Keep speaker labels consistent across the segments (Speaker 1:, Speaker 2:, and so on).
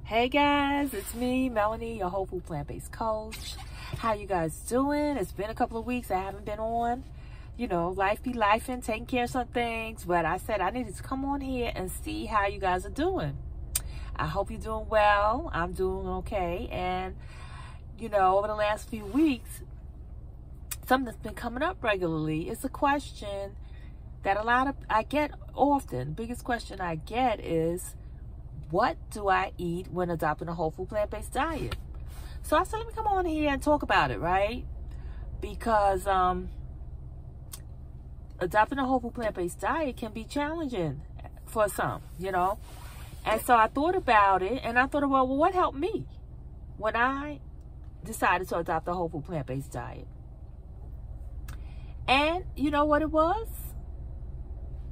Speaker 1: Hey guys, it's me, Melanie, your whole food plant-based coach. How you guys doing? It's been a couple of weeks I haven't been on. You know, life be life and taking care of some things, but I said I needed to come on here and see how you guys are doing. I hope you're doing well. I'm doing okay. And, you know, over the last few weeks, something that's been coming up regularly is a question that I get often. Biggest question I get is, what do I eat when adopting a whole food plant-based diet? So I said, let me come on here and talk about it, right? Because adopting a whole food plant-based diet can be challenging for some, you know. And so I thought about it, and I thought, well, what helped me when I decided to adopt a whole food plant-based diet? And you know what it was?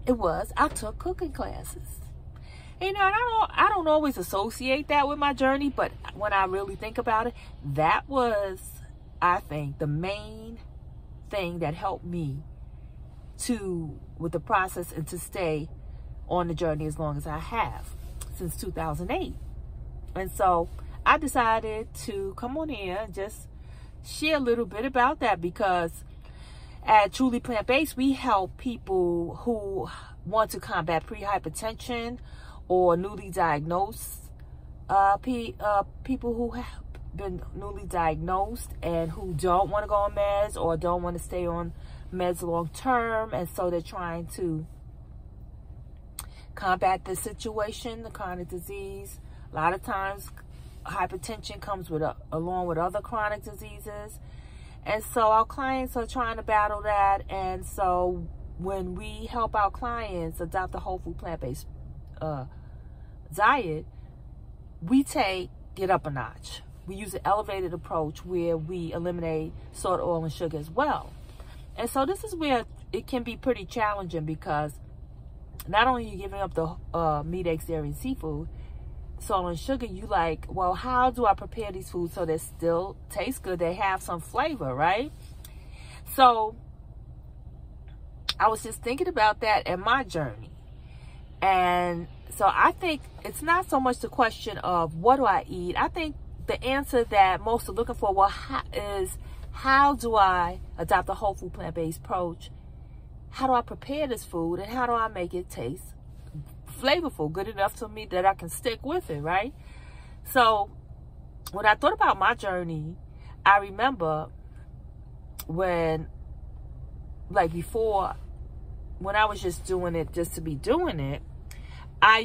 Speaker 1: It was I took cooking classes. You know, and I don't always associate that with my journey, but when I really think about it, that was, I think, the main thing that helped me with the process and to stay on the journey as long as I have, since 2008. And so I decided to come on here and just share a little bit about that, because at Truly Plant-Based, we help people who want to combat pre-hypertension or newly diagnosed people who have been newly diagnosed and who don't want to go on meds or don't want to stay on meds long term, and so they're trying to combat the situation, the chronic disease. A lot of times hypertension comes along with other chronic diseases, and so our clients are trying to battle that. And so when we help our clients adopt a whole food plant-based diet, we take it up a notch. We use an elevated approach where we eliminate salt, oil, and sugar as well. And so this is where it can be pretty challenging, because not only are you giving up the meat, eggs, dairy, and seafood, salt and sugar, you like, well, how do I prepare these foods so they still taste good, they have some flavor, right? So I was just thinking about that in my journey. And so I think it's not so much the question of what do I eat. I think the answer that most are looking for, how do I adopt a whole food plant-based approach? How do I prepare this food, and how do I make it taste flavorful, good enough to me that I can stick with it, right? So when I thought about my journey, I remember when I was just doing it just to be doing it, I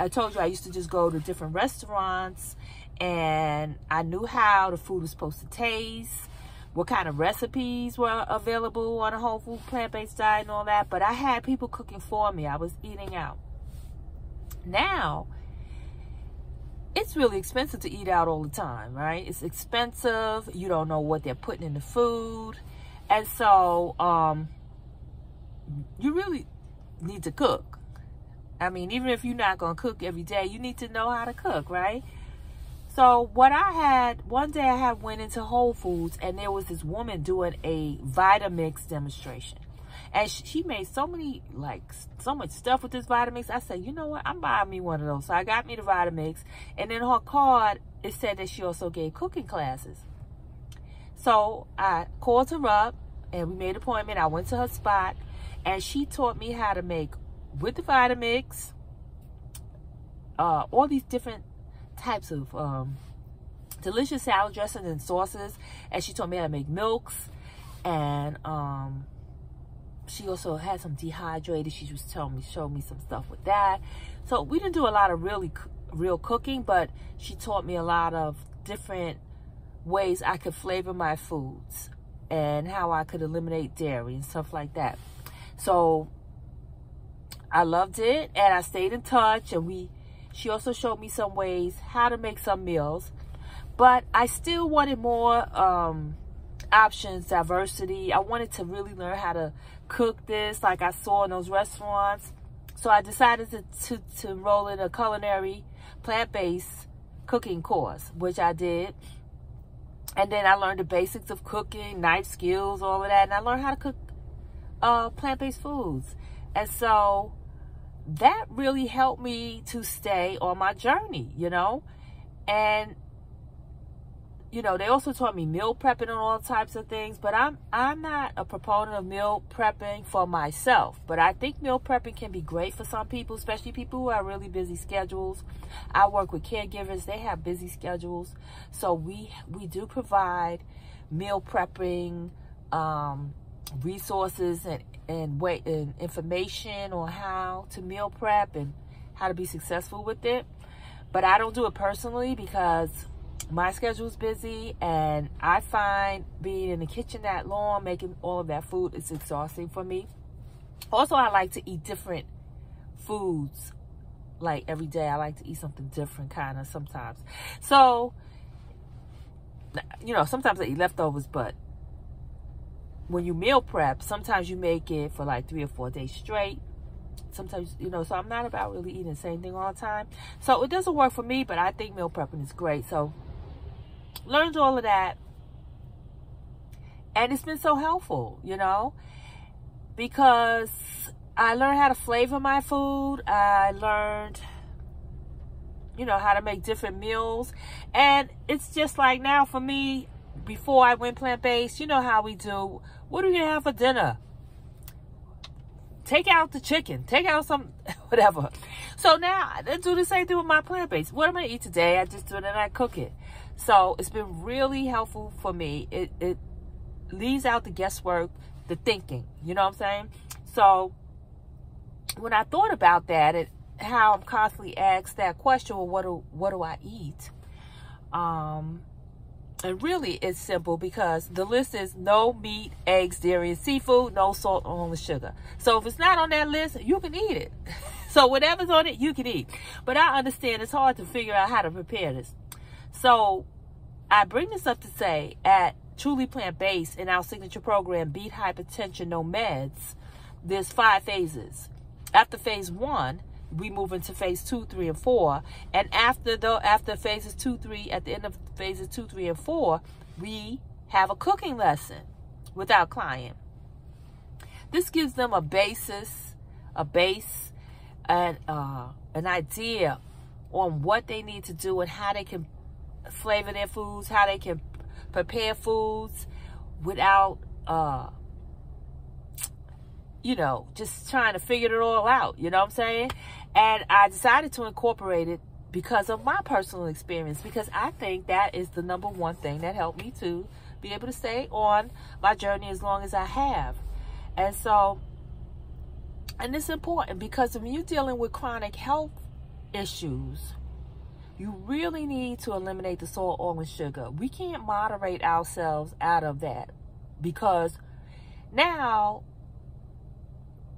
Speaker 1: told you I used to just go to different restaurants, and I knew how the food was supposed to taste, what kind of recipes were available on a whole food plant-based diet and all that, but I had people cooking for me. I was eating out. Now, it's really expensive to eat out all the time, right? It's expensive. You don't know what they're putting in the food. And so, you really need to cook. I mean, even if you're not going to cook every day, you need to know how to cook, right? So one day I went into Whole Foods, and there was this woman doing a Vitamix demonstration. And she made so much stuff with this Vitamix. I said, you know what? I'm buying me one of those. So I got me the Vitamix. And in her card, it said that she also gave cooking classes. So I called her up, and we made an appointment. I went to her spot, and she taught me how to make, with the Vitamix, all these different types of delicious salad dressings and sauces. And she taught me how to make milks, and she also had some dehydrated. She was showing me some stuff with that. So we didn't do a lot of real cooking, but she taught me a lot of different ways I could flavor my foods and how I could eliminate dairy and stuff like that. So I loved it, and I stayed in touch, and she also showed me some ways how to make some meals, but I still wanted more options, diversity. I wanted to really learn how to cook this like I saw in those restaurants. So I decided to enroll in a culinary plant-based cooking course, which I did. And then I learned the basics of cooking, knife skills, all of that, and I learned how to cook plant-based foods. And so that really helped me to stay on my journey, you know. And you know, they also taught me meal prepping and all types of things, but I'm not a proponent of meal prepping for myself. But I think meal prepping can be great for some people, especially people who have really busy schedules. I work with caregivers, they have busy schedules. So we do provide meal prepping resources and information on how to meal prep and how to be successful with it. But I don't do it personally because my schedule's busy, and I find being in the kitchen that long, making all of that food, is exhausting for me. Also, I like to eat different foods, like every day. I like to eat something different kind of sometimes. So, you know, sometimes I eat leftovers, but when you meal prep, sometimes you make it for like 3 or 4 days straight. Sometimes, you know, so I'm not about really eating the same thing all the time. So it doesn't work for me, but I think meal prepping is great. So learned all of that, and it's been so helpful, you know, because I learned how to flavor my food. I learned, you know, how to make different meals. And it's just like now for me, before I went plant-based, you know how we do, what are you gonna have for dinner? Take out the chicken, take out some, whatever. So now I do the same thing with my plant-based. What am I gonna eat today? I just do it and I cook it. So it's been really helpful for me. It leaves out the guesswork, the thinking, you know what I'm saying? So when I thought about that and how I'm constantly asked that question, well, what do I eat? And really it's simple, because the list is no meat, eggs, dairy, and seafood, no salt, only sugar. So if it's not on that list, you can eat it. So whatever's on it, you can eat. But I understand it's hard to figure out how to prepare this. So I bring this up to say, at Truly Plant-Based, in our signature program, Beet Hypertension, No Meds, there's 5 phases. After phase 1, we move into phase 2, 3, and 4. And after phases 2, 3, at the end of phases 2, 3, and 4, we have a cooking lesson with our client. This gives them a base, and an idea on what they need to do and how they can flavor their foods, how they can prepare foods without, you know, just trying to figure it all out, you know what I'm saying? And I decided to incorporate it because of my personal experience, because I think that is the #1 thing that helped me to be able to stay on my journey as long as I have. And so, and it's important because when you're dealing with chronic health issues, you really need to eliminate the salt, oil, and sugar. We can't moderate ourselves out of that, because now,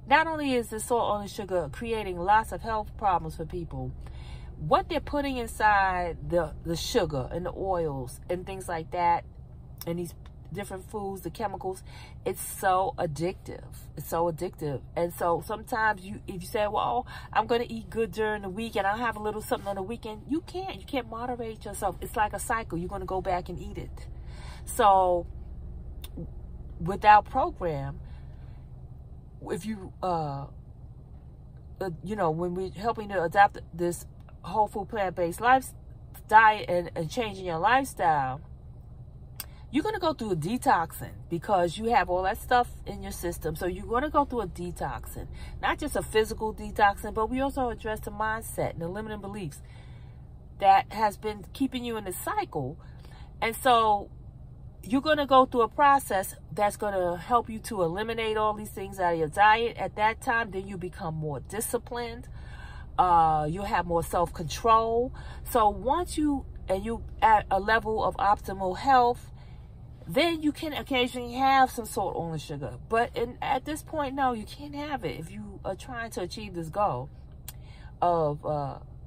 Speaker 1: not only is the salt, oil, and sugar creating lots of health problems for people, what they're putting inside the sugar and the oils and things like that, and these different foods, the chemicals, it's so addictive. It's so addictive. And so sometimes if you say, well, I'm going to eat good during the week and I'll have a little something on the weekend, you can't moderate yourself. It's like a cycle. You're going to go back and eat it. So with our program, if you, you know, when we're helping to adopt this whole food plant-based diet and changing your lifestyle, you're going to go through a detoxing because you have all that stuff in your system. So you're going to go through a detoxing, not just a physical detoxing, but we also address the mindset and the limiting beliefs that has been keeping you in the cycle. And so you're going to go through a process that's going to help you to eliminate all these things out of your diet. At that time, then you become more disciplined. You'll have more self-control. So once you at a level of optimal health, then you can occasionally have some salt, oil, and sugar. But at this point, no, you can't have it if you are trying to achieve this goal of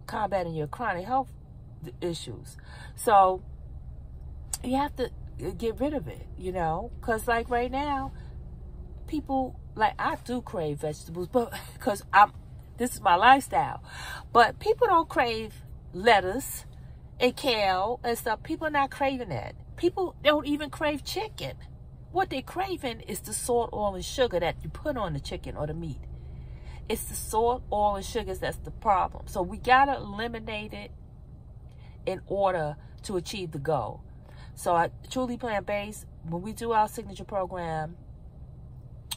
Speaker 1: combating your chronic health issues. So you have to get rid of it, you know, because like right now, people, like, I do crave vegetables, but because this is my lifestyle, but people don't crave lettuce and kale and stuff. People are not craving that. People don't even crave chicken. What they're craving is the salt, oil, and sugar that you put on the chicken or the meat. It's the salt, oil, and sugars that's the problem. So we got to eliminate it in order to achieve the goal. So at Truly Plant-Based, when we do our signature program,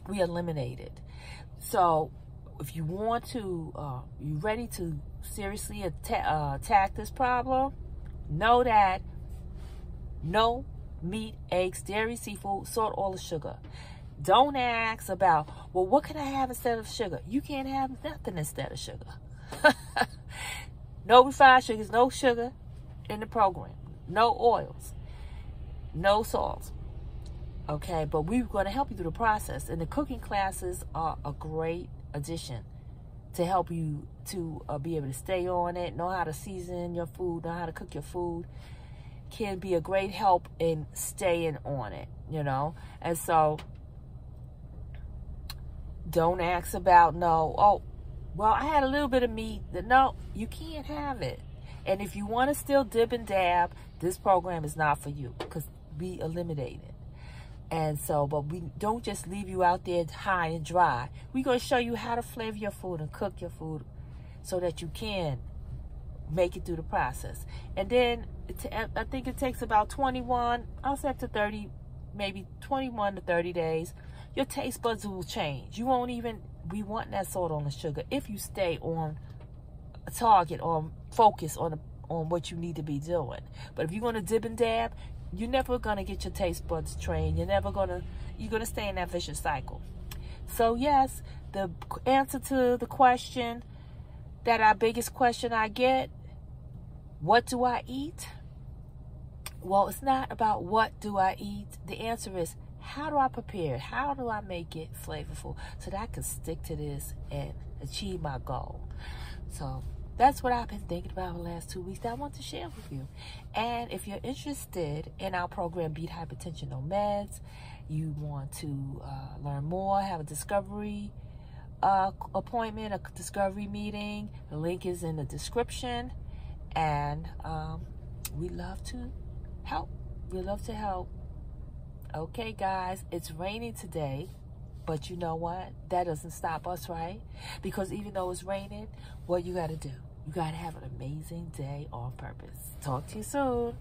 Speaker 1: we eliminate it. So if you want to, you ready to seriously attack this problem, know that no meat, eggs, dairy, seafood, salt, oil, or sugar. Don't ask about, well, what can I have instead of sugar? You can't have nothing instead of sugar. No refined sugars, no sugar in the program. No oils, no salts. Okay, but we're going to help you through the process. And the cooking classes are a great addition to help you to be able to stay on it, know how to season your food, know how to cook your food. Can be a great help in staying on it, you know. And so don't ask about, no, oh, well, I had a little bit of meat. No, you can't have it. And if you want to still dip and dab, this program is not for you, because we eliminate it. And so, but we don't just leave you out there high and dry. We're going to show you how to flavor your food and cook your food so that you can make it through the process. And then I think it takes about 21, I'll say up to 30, maybe 21 to 30 days. Your taste buds will change. You won't even be wanting that salt on the sugar if you stay on a target or focus on what you need to be doing. But if you're going to dip and dab, you're never going to get your taste buds trained. You're going to stay in that vicious cycle. So yes, the answer to the question, that our biggest question I get, what do I eat? Well, it's not about what do I eat. The answer is, how do I prepare it? How do I make it flavorful so that I can stick to this and achieve my goal? So that's what I've been thinking about the last 2 weeks that I want to share with you. And if you're interested in our program, Beet Hypertension, No Meds, you want to learn more, have a discovery appointment, a discovery meeting, the link is in the description. And we love to help. We love to help. Okay, guys, it's raining today, but you know what? That doesn't stop us, right? Because even though it's raining, what you got to do? You got to have an amazing day on purpose. Talk to you soon.